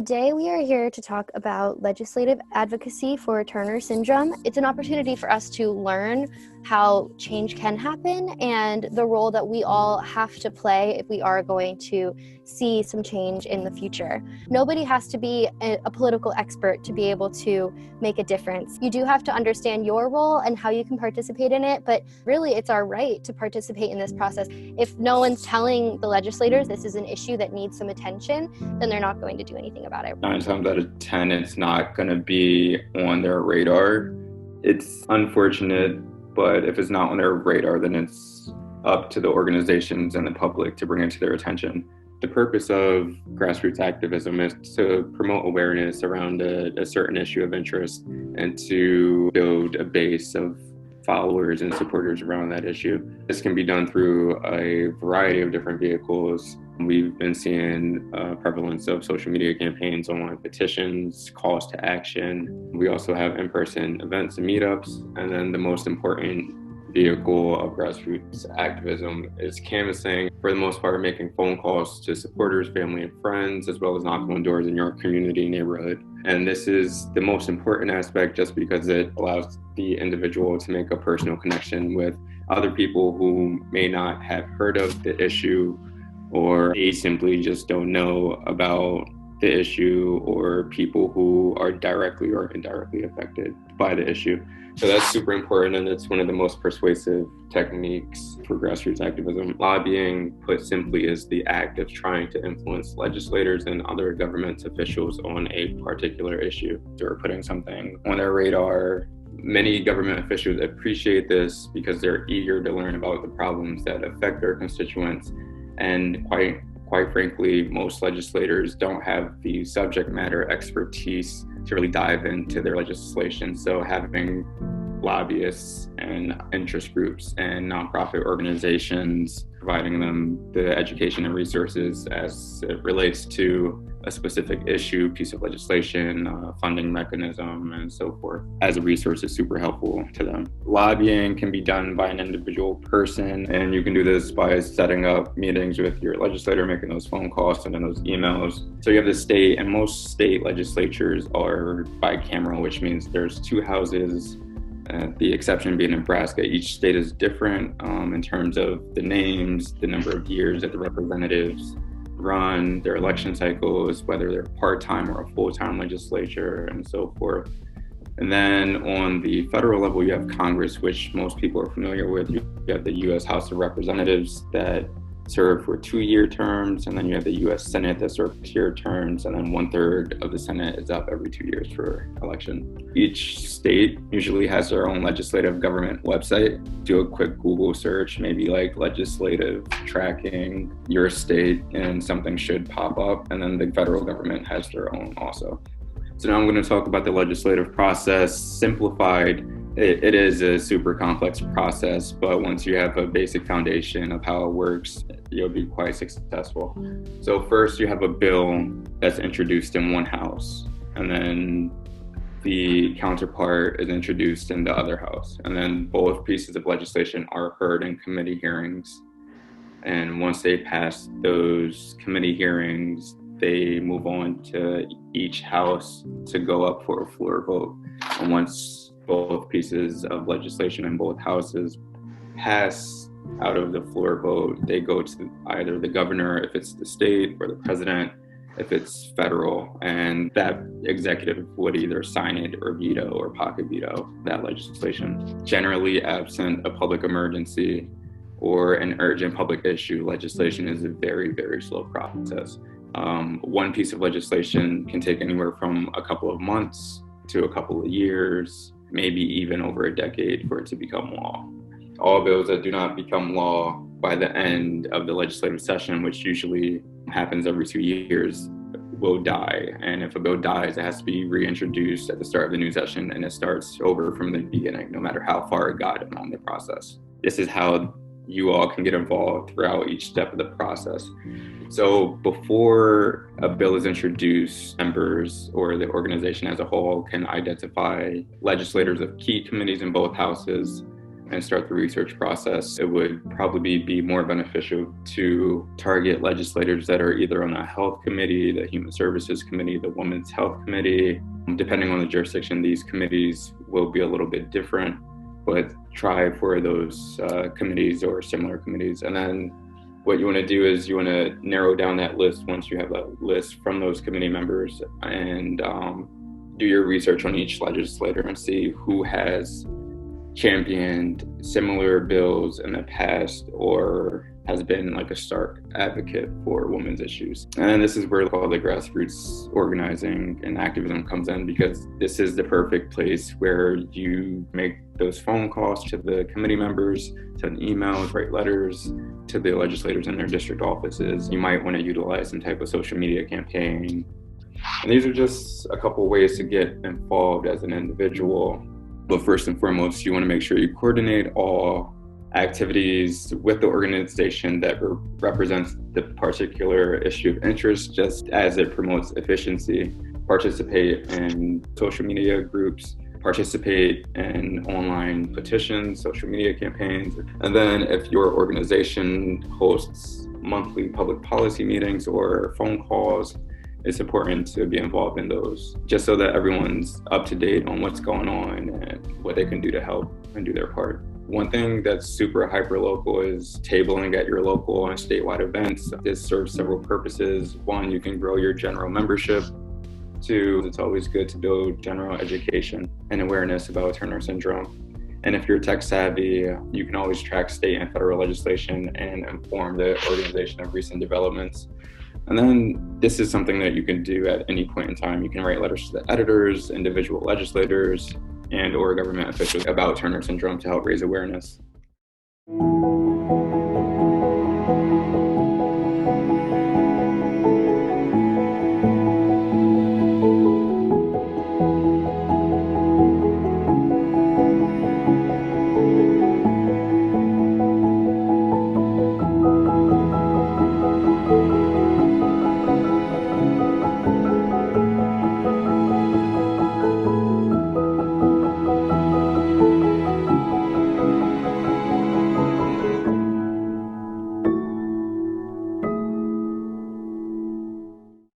Today we are here to talk about legislative advocacy for Turner syndrome. It's an opportunity for us to learn how change can happen and the role that we all have to play if we are going to see some change in the future. Nobody has to be a political expert to be able to make a difference. You do have to understand your role and how you can participate in it, but really it's our right to participate in this process. If no one's telling the legislators this is an issue that needs some attention, then they're not going to do anything about it. 9 times out of 10, it's not going to be on their radar. It's unfortunate, but if it's not on their radar, then it's up to the organizations and the public to bring it to their attention. The purpose of grassroots activism is to promote awareness around a certain issue of interest and to build a base of followers and supporters around that issue. This can be done through a variety of different vehicles. We've been seeing prevalence of social media campaigns, online petitions, calls to action. We also have in-person events and meetups. And then the most important vehicle of grassroots activism is canvassing, for the most part, making phone calls to supporters, family, and friends, as well as knocking on doors in your community, neighborhood. And this is the most important aspect just because it allows the individual to make a personal connection with other people who may not have heard of the issue, or they simply just don't know about the issue, or people who are directly or indirectly affected by the issue. So that's super important, and it's one of the most persuasive techniques for grassroots activism. Lobbying, put simply, is the act of trying to influence legislators and other government officials on a particular issue, or putting something on their radar. Many government officials appreciate this because they're eager to learn about the problems that affect their constituents. And quite frankly, most legislators don't have the subject matter expertise to really dive into their legislation. So having lobbyists and interest groups and nonprofit organizations providing them the education and resources as it relates to a specific issue, piece of legislation, funding mechanism, and so forth, as a resource is super helpful to them. Lobbying can be done by an individual person, and you can do this by setting up meetings with your legislator, making those phone calls, sending those emails. So you have the state, and most state legislatures are bicameral, which means there's two houses. The exception being Nebraska. Each state is different in terms of the names, the number of years that the representatives run, their election cycles, whether they're part-time or a full-time legislature, and so forth. And then on the federal level, you have Congress, which most people are familiar with. You have the U.S. House of Representatives that serve for 2-year terms, and then you have the U.S. Senate that serves 2-year terms, and then 1/3 of the Senate is up every 2 years for election. Each state usually has their own legislative government website. Do a quick Google search, maybe like legislative tracking your state, and something should pop up. And then the federal government has their own also. So now I'm going to talk about the legislative process. Simplified. It is a super complex process, but once you have a basic foundation of how it works, you'll be quite successful. So first you have a bill that's introduced in one house, and then the counterpart is introduced in the other house. And then both pieces of legislation are heard in committee hearings. And once they pass those committee hearings, they move on to each house to go up for a floor vote. And once both pieces of legislation in both houses pass out of the floor vote, they go to either the governor, if it's the state, or the president, if it's federal, and that executive would either sign it or veto or pocket veto that legislation. Generally, absent a public emergency or an urgent public issue, legislation is a very, very slow process. One piece of legislation can take anywhere from a couple of months to a couple of years, maybe even over a decade for it to become law. All bills that do not become law by the end of the legislative session, which usually happens every 2 years, will die. And if a bill dies, it has to be reintroduced at the start of the new session, and it starts over from the beginning, no matter how far it got along the process. This is how you all can get involved throughout each step of the process. So before a bill is introduced, members or the organization as a whole can identify legislators of key committees in both houses and start the research process, it would probably be more beneficial to target legislators that are either on the health committee, the human services committee, the women's health committee. Depending on the jurisdiction, these committees will be a little bit different, but try for those committees or similar committees. And then what you want to do is you want to narrow down that list once you have that list from those committee members, and do your research on each legislator and see who has championed similar bills in the past or has been like a stark advocate for women's issues. And this is where all the grassroots organizing and activism comes in, because this is the perfect place where you make those phone calls to the committee members, send emails, write letters to the legislators in their district offices. You might want to utilize some type of social media campaign. And these are just a couple ways to get involved as an individual. But first and foremost, you want to make sure you coordinate all activities with the organization that represents the particular issue of interest, just as it promotes efficiency. Participate in social media groups, participate in online petitions, social media campaigns. And then if your organization hosts monthly public policy meetings or phone calls, it's important to be involved in those, just so that everyone's up to date on what's going on and what they can do to help and do their part. One thing that's super hyper-local is tabling at your local and statewide events. This serves several purposes. One, you can grow your general membership. Two, it's always good to build general education and awareness about Turner syndrome. And if you're tech savvy, you can always track state and federal legislation and inform the organization of recent developments. And then this is something that you can do at any point in time. You can write letters to the editors, individual legislators, and or government officials about Turner syndrome to help raise awareness.